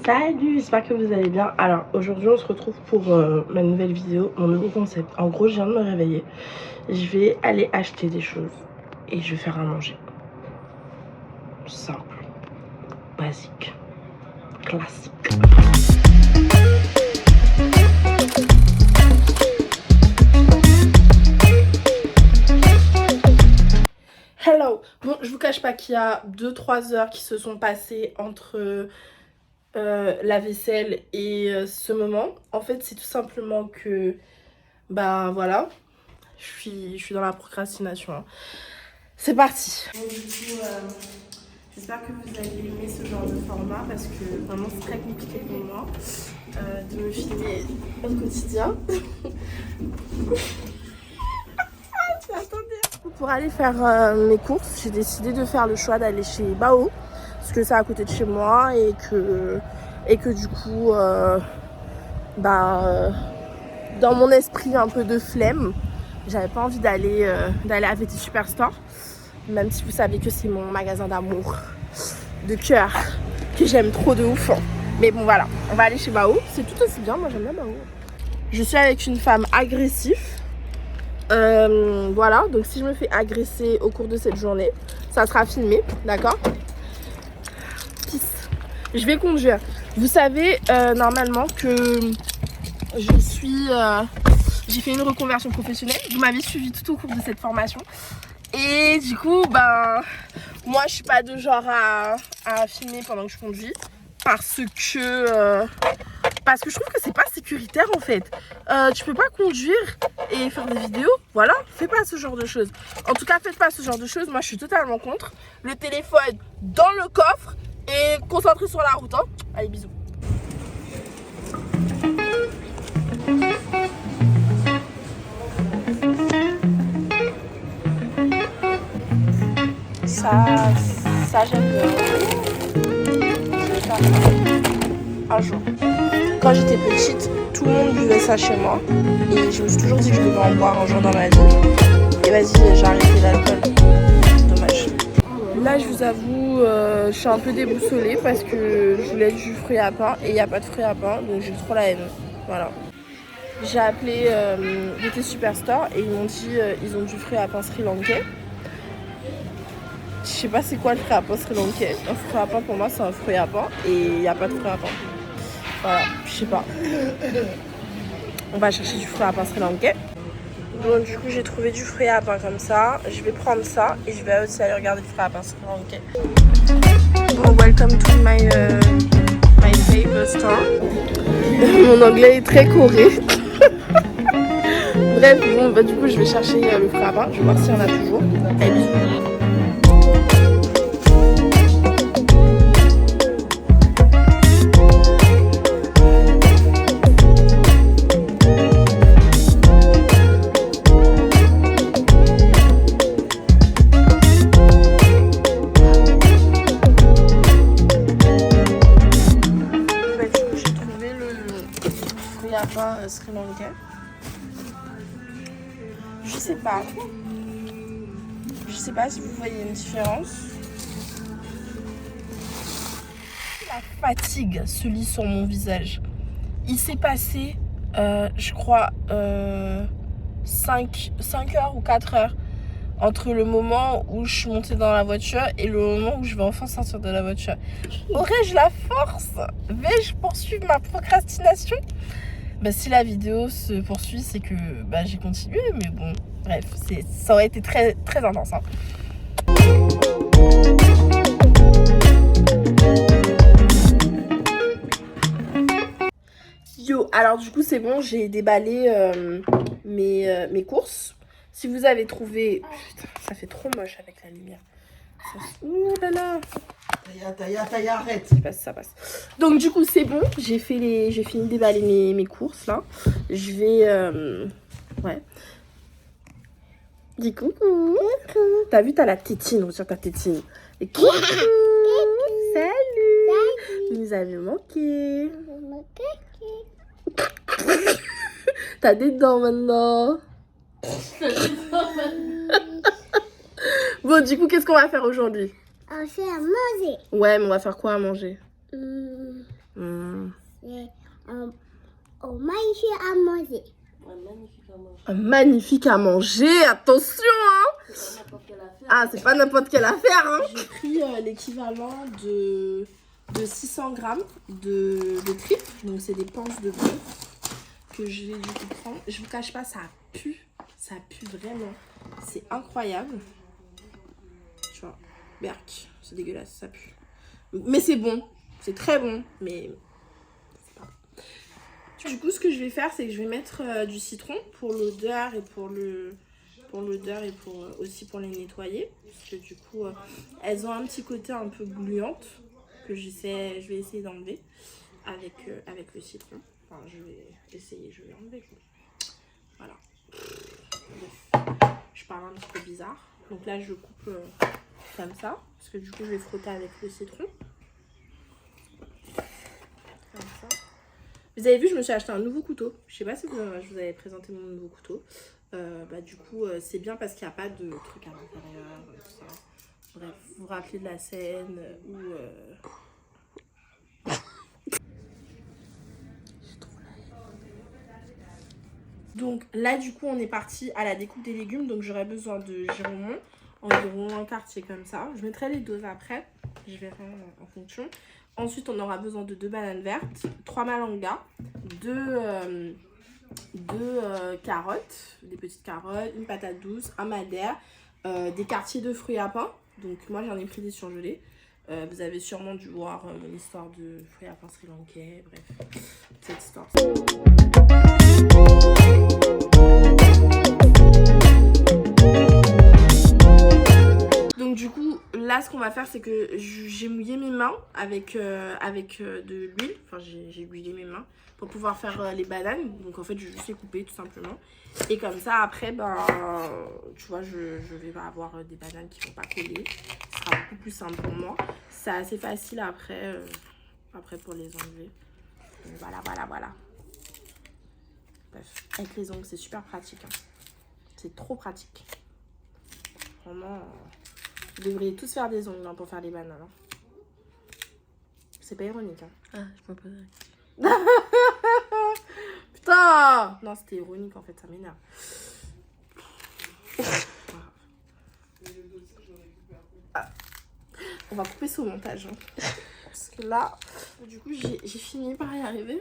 Salut, j'espère que vous allez bien. Alors aujourd'hui on se retrouve pour ma nouvelle vidéo, mon nouveau concept. En gros je viens de me réveiller, je vais aller acheter des choses et je vais faire à manger. Simple, basique, classique. Hello. Bon, je vous cache pas qu'il y a 2-3 heures qui se sont passées entre la vaisselle et ce moment. En fait c'est tout simplement que bah voilà, je suis dans la procrastination, hein. C'est parti. Donc, du coup j'espère que vous allez aimer ce genre de format parce que vraiment c'est très compliqué pour moi de me filmer au quotidien. Attendez. Pour aller faire mes courses, j'ai décidé de faire le choix d'aller chez Bao parce que c'est à côté de chez moi et que du coup dans mon esprit un peu de flemme, j'avais pas envie d'aller à VT Superstore, même si vous savez que c'est mon magasin d'amour, de cœur, que j'aime trop de ouf. Mais bon voilà, on va aller chez Bao, c'est tout aussi bien, moi j'aime bien Bao. Je suis avec une femme agressive. Voilà, donc si je me fais agresser au cours de cette journée, ça sera filmé, d'accord? Je vais conduire. Vous savez normalement que j'ai fait une reconversion professionnelle. Vous m'avez suivi tout au cours de cette formation. Et du coup, moi je suis pas de genre à filmer pendant que je conduis. Parce que je trouve que c'est pas sécuritaire en fait. Tu peux pas conduire et faire des vidéos, voilà, fais pas ce genre de choses. En tout cas, faites pas ce genre de choses, moi je suis totalement contre. Le téléphone dans le coffre et concentré sur la route, hein. Allez, bisous. Ça j'aime bien. Je vais faire un jour. Quand j'étais petite, tout le monde buvait ça chez moi. Et je me suis toujours dit que je devais en boire un jour dans ma vie. Et vas-y, j'ai arrêté l'alcool. Dommage. Là, je vous avoue, je suis un peu déboussolée parce que je voulais du fruit à pain et il n'y a pas de fruit à pain. Donc j'ai trop la haine. Voilà. J'ai appelé VT Superstore et ils m'ont dit ils ont du fruit à pain sri-lankais. Je sais pas c'est quoi le fruit à pain sri-lankais. Un fruit à pain pour moi c'est un fruit à pain et il n'y a pas de fruit à pain. Voilà, je sais pas. On va chercher du fruit à pain sri-lankais. Donc du coup j'ai trouvé du fruit à pain comme ça. Je vais prendre ça et je vais aussi aller regarder le fruit à pain sri-lankais. Bon, welcome to my favorite store. Mon anglais est très correct. Bref, bon du coup je vais chercher le fruit à pain. Je vais voir s'il y en a toujours. Allez, bisous. Sri-lankais. Je sais pas si vous voyez une différence. La fatigue se lit sur mon visage. Il s'est passé je crois 5 heures ou 4 heures entre le moment où je suis montée dans la voiture et le moment où je vais enfin sortir de la voiture. Aurais-je la force? Vais-je poursuivre ma procrastination? Si la vidéo se poursuit, c'est que j'ai continué, mais bon, bref, ça aurait été très, très intense, hein. Yo, alors du coup, c'est bon, j'ai déballé mes courses. Si vous avez trouvé... Putain, ça fait trop moche avec la lumière. Ouh là là. Taïa, arrête. Ça passe. Donc du coup c'est bon, j'ai fini de déballer mes courses là. Je vais ouais. Dis coucou. T'as vu, t'as la tétine sur ta tétine. Et coucou. Salut. Vous nous avez manqué. T'as des dents maintenant. Bon, du coup, qu'est-ce qu'on va faire aujourd'hui? On va faire à manger. Ouais, mais on va faire quoi à manger? C'est un magnifique à manger. Un magnifique à manger, attention hein. Ah, c'est pas n'importe quelle affaire hein. J'ai pris l'équivalent de 600 grammes de tripes. Donc c'est des panses de bœuf que je vais du coup prendre. Je vous cache pas, ça pue vraiment. C'est incroyable. Tu vois, berk, c'est dégueulasse, ça pue. Mais c'est bon, c'est très bon, mais c'est pas. Du coup, ce que je vais faire, c'est que je vais mettre du citron pour l'odeur et aussi pour les nettoyer. Parce que du coup, elles ont un petit côté un peu gluante que je vais essayer d'enlever avec le citron. Enfin, je vais enlever quoi. Voilà. Bref. Je parle un petit peu bizarre. Donc là, je coupe comme ça. Parce que du coup, je vais frotter avec le citron. Comme ça. Vous avez vu, je me suis acheté un nouveau couteau. Je sais pas si je vous avais présenté mon nouveau couteau. Du coup, c'est bien parce qu'il n'y a pas de truc à l'intérieur. Tout ça. Bref, vous vous rappelez de la scène où... Donc là, du coup, on est parti à la découpe des légumes. Donc j'aurai besoin de giromont, environ un quartier comme ça. Je mettrai les doses après. Je verrai en fonction. Ensuite, on aura besoin de 2 bananes vertes, 3 malangas, 2 carottes, des petites carottes, une patate douce, un madère, des quartiers de fruits à pain. Donc moi, j'en ai pris des surgelés. Vous avez sûrement dû voir l'histoire de fruits à pain sri-lankais, bref, cette histoire. Donc du coup, là ce qu'on va faire, c'est que j'ai mouillé mes mains avec de l'huile. Enfin, j'ai huilé mes mains pour pouvoir faire les bananes. Donc en fait, je vais juste les couper tout simplement. Et comme ça, après, tu vois, je vais avoir des bananes qui vont pas coller. Ce sera beaucoup plus simple pour moi. C'est assez facile après pour les enlever. Donc, voilà. Bref, avec les ongles, c'est super pratique. Hein. C'est trop pratique. Vraiment, vous devriez tous faire des ongles pour faire les bananes. Hein. C'est pas ironique. Hein. Ah, je me posais. Putain! Non, c'était ironique en fait, ça m'énerve. On va couper ça au montage. Hein. Parce que là, du coup, j'ai fini par y arriver.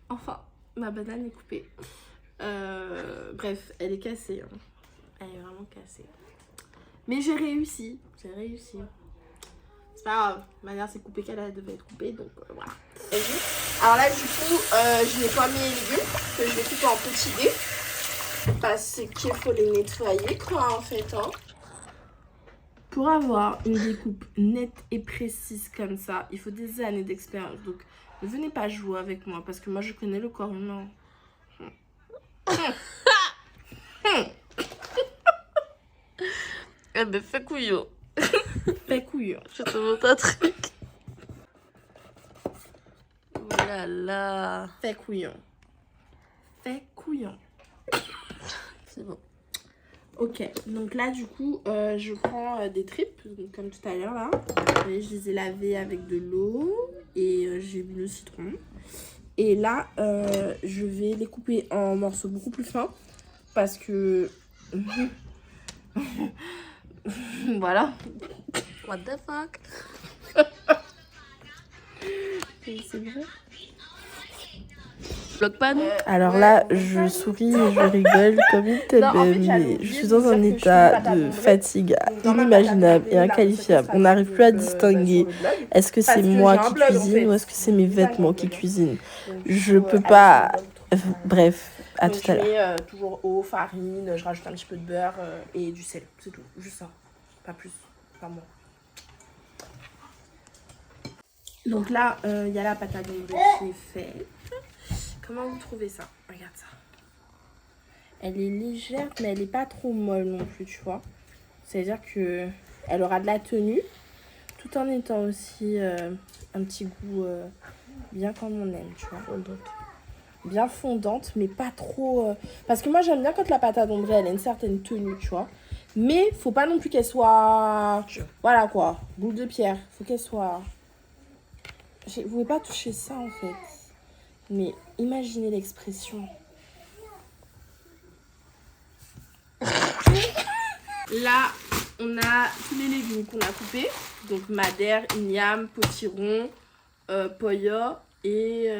Enfin, ma banane est coupée. Bref, elle est cassée. Hein. Elle est vraiment cassée. Mais j'ai réussi. C'est pas grave. De manière, c'est coupé qu'elle devait être coupée. Donc voilà. Alors là, du coup, je nettoie mes légumes. Que je vais couper en petits dés. Parce qu'il faut les nettoyer, quoi, en fait. Hein. Pour avoir une découpe nette et précise comme ça, il faut des années d'expérience. Donc, ne venez pas jouer avec moi. Parce que moi, je connais le corps humain. Eh ben, fais couillon. Fais couillon. Je te montre un truc. Voilà. Fais couillon. Fais couillon. C'est bon. Ok, donc là du coup je prends des tripes, donc, comme tout à l'heure là. Vous voyez, je les ai lavées avec de l'eau et j'ai mis le citron. Et là je vais les couper en morceaux beaucoup plus fins parce que voilà. What the fuck? C'est vrai. Bloque pas, non? Alors là, je souris et je rigole comme une tête, mais je suis dans un état de fatigue inimaginable et inqualifiable. On n'arrive plus à distinguer est-ce que c'est moi qui cuisine ou est-ce que c'est mes vêtements qui cuisinent. Je peux pas... Bref, à tout à l'heure. Je mets toujours eau, farine, je rajoute un petit peu de beurre et du sel, c'est tout. Juste ça, pas plus, pas moins. Donc là, il y a la patate qui est faite. Comment vous trouvez ça? Regarde ça. Elle est légère, mais elle n'est pas trop molle non plus, tu vois. C'est-à-dire que elle aura de la tenue, tout en étant aussi un petit goût bien comme on aime, tu vois. Fondante. Bien fondante, mais pas trop... Parce que moi, j'aime bien quand la patate ombrée, elle a une certaine tenue, tu vois. Mais faut pas non plus qu'elle soit... Voilà, quoi. Boule de pierre. Faut qu'elle soit... Je ne voulais pas toucher ça en fait. Mais imaginez l'expression. Là, on a tous les légumes qu'on a coupés. Donc madère, igname, potiron, poyo et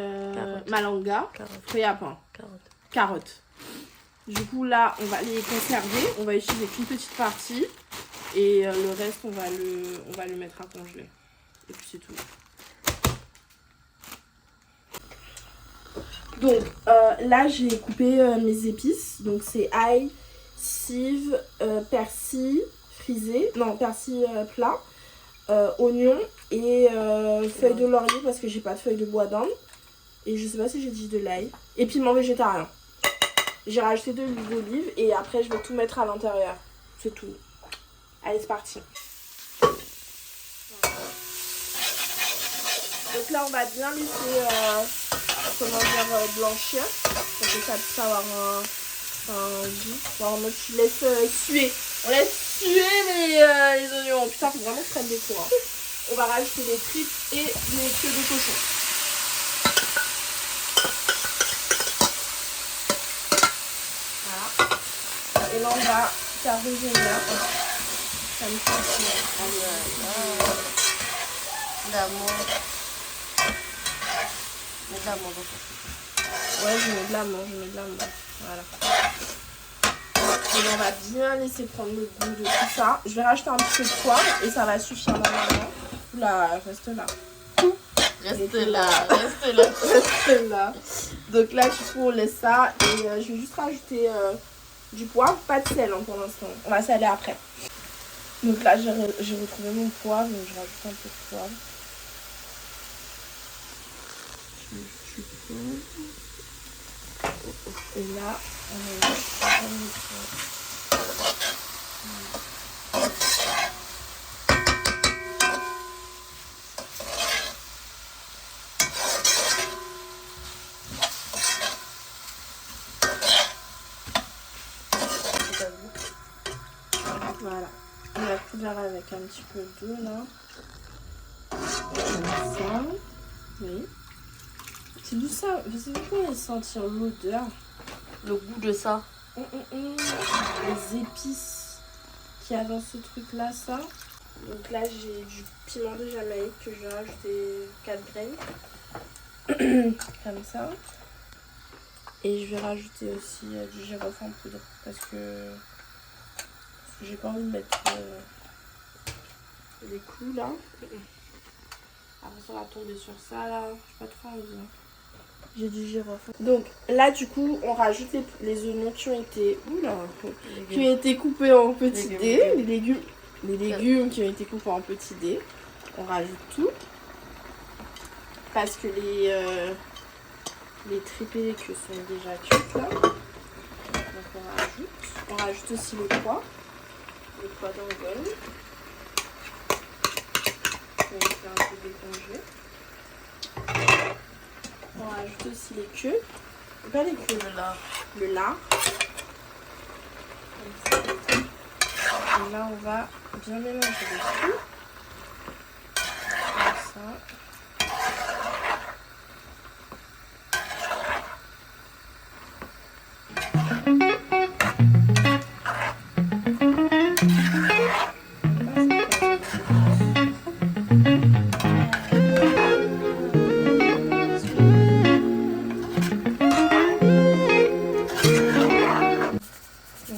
malanga. Feuille-à-pain. Carottes. Du coup là, on va les conserver. On va utiliser qu'une petite partie. Et le reste, on va le mettre à congeler. Et puis c'est tout. Donc là, j'ai coupé mes épices. Donc c'est ail, cive, persil frisé. Non, persil plat. Oignon et feuilles de laurier parce que j'ai pas de feuilles de bois d'Inde. Et je sais pas si j'ai dit de l'ail. Et piment végétarien. J'ai rajouté de l'huile d'olive et après je vais tout mettre à l'intérieur. C'est tout. Allez, c'est parti. Donc là, on va bien laisser blanchir. Pour que ça puisse avoir un goût. Bon, en mode tu laisses suer. On laisse suer les oignons. Putain, faut vraiment que je prenne des coups. Hein. On va rajouter les tripes et les queues de cochon. Voilà. Et là, on va faire revenir. Ça me fait L'amour. Mets de l'amour dans ton. Ouais, je mets de l'amour. Voilà. Et là, on va bien laisser prendre le goût de tout ça. Je vais rajouter un petit peu de poivre et ça va suffire normalement. Oula, reste là. Reste là. Reste là. Donc là, du coup, on laisse ça. Et je vais juste rajouter du poivre, pas de sel hein, pour l'instant. On va saler après. Donc là, j'ai retrouvé mon poivre. Donc je rajoute un peu de poivre. Et là, on va voilà. On va couvrir avec un petit peu d'eau là. Comme ça. Oui. C'est d'où ça? Vous pouvez sentir l'odeur. Le goût de ça. Les épices qu'il y a dans ce truc là, ça. Donc là, j'ai du piment de Jamaïque que j'ai rajouté 4 graines. Comme ça. Et je vais rajouter aussi du girofle en poudre parce que j'ai pas envie de mettre les clous là. Après ça va tomber sur ça là, j'ai pas trop envie. J'ai du girofle. Donc là du coup on rajoute les oignons qui ont été coupés en petits dés. Les légumes qui ont été coupés en petits dés. On rajoute tout. Parce que les tripes et les queues sont déjà cuites là. Donc on rajoute. On rajoute aussi le pois. Le pois d'Angogne. On va faire un peu décongeler. On rajoute aussi les queues. Pas les queues, le lard. Et là, on va bien mélanger le tout. Comme ça.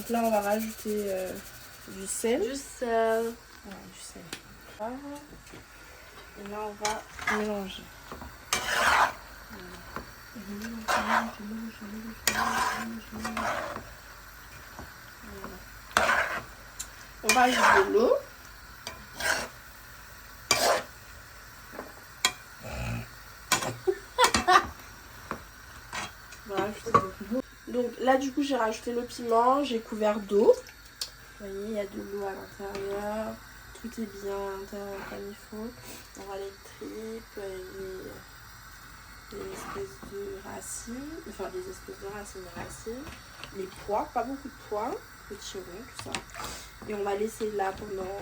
Là, on va rajouter du sel. Du sel. Ouais, du sel. Et là, on va mélanger. On va ajouter de l'eau. Donc là du coup j'ai rajouté le piment, j'ai couvert d'eau. Vous voyez il y a de l'eau à l'intérieur, tout est bien à l'intérieur comme il faut. On voit les tripes, les espèces de racines, les pois, pas beaucoup de pois, petits ronds, tout ça. Et on va laisser là pendant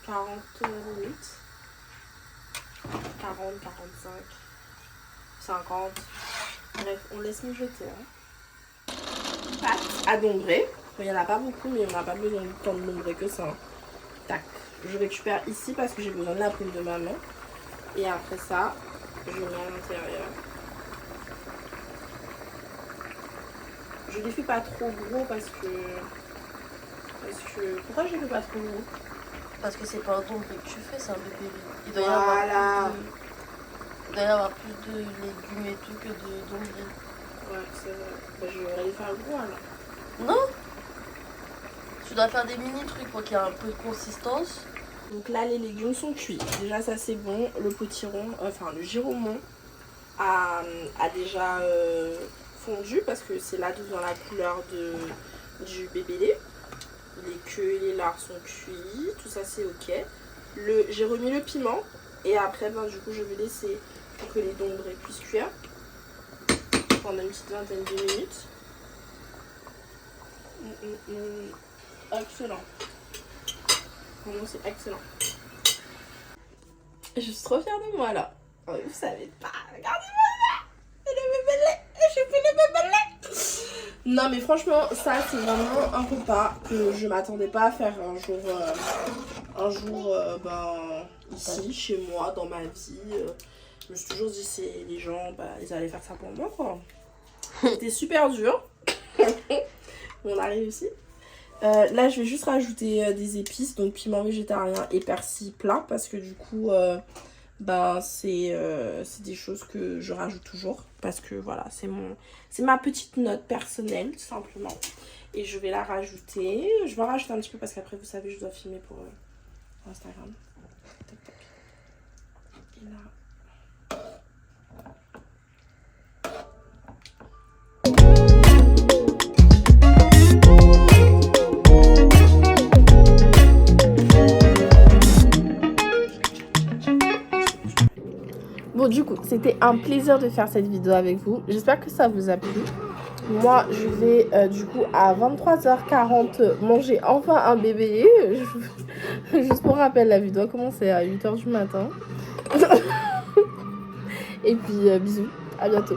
40 minutes. 40, 45, 50. Bref, on laisse mijoter. Hein. Pâtes à dombrer. Il n'y en a pas beaucoup, mais on n'a pas besoin de tant de dombrer que ça. Hein. Tac. Je récupère ici parce que j'ai besoin de la poule de maman. Et après ça, je mets à l'intérieur. Je les fais pas trop gros parce que... Pourquoi je les fais pas trop gros? Parce que c'est pas un dombré que tu fais, c'est un bébé. Il doit y avoir plus de légumes et tout que de dombré. Ouais, c'est vrai. Bah, je vais les faire gros alors. Non. Tu dois faire des mini trucs pour qu'il y ait un peu de consistance. Donc là, les légumes sont cuits. Déjà, ça c'est bon. Le potiron, enfin le giromon a déjà fondu parce que c'est là dans la couleur du bébé lait. Les queues et les lards sont cuits. Tout ça, c'est ok. J'ai remis le piment. Et après, ben, du coup, je vais laisser pour que les dombrés puissent cuire pendant une petite vingtaine de minutes. Excellent. Vraiment, c'est excellent. Je suis trop fière de moi là. Oh, vous savez pas. Regardez-moi là. Le bébé lait. J'ai fait le bébé lait. Non mais franchement, ça c'est vraiment un repas que je m'attendais pas à faire un jour ben, ici, chez moi, dans ma vie. Je me suis toujours dit, c'est les gens, bah, ils allaient faire ça pour moi quoi. C'était super dur. On a réussi. Là je vais juste rajouter des épices, donc piment végétarien et persil plat parce que du coup ben, c'est des choses que je rajoute toujours parce que voilà, c'est ma petite note personnelle tout simplement. Et je vais la rajouter, je vais en rajouter un petit peu parce qu'après vous savez je dois filmer pour Instagram. Tac, tac. Et là. Bon du coup, c'était un plaisir de faire cette vidéo avec vous. J'espère que ça vous a plu. Moi, je vais du coup à 23h40 manger enfin un bébé. Juste pour rappel, la vidéo a commencé à 8h du matin. Et puis bisous, à bientôt.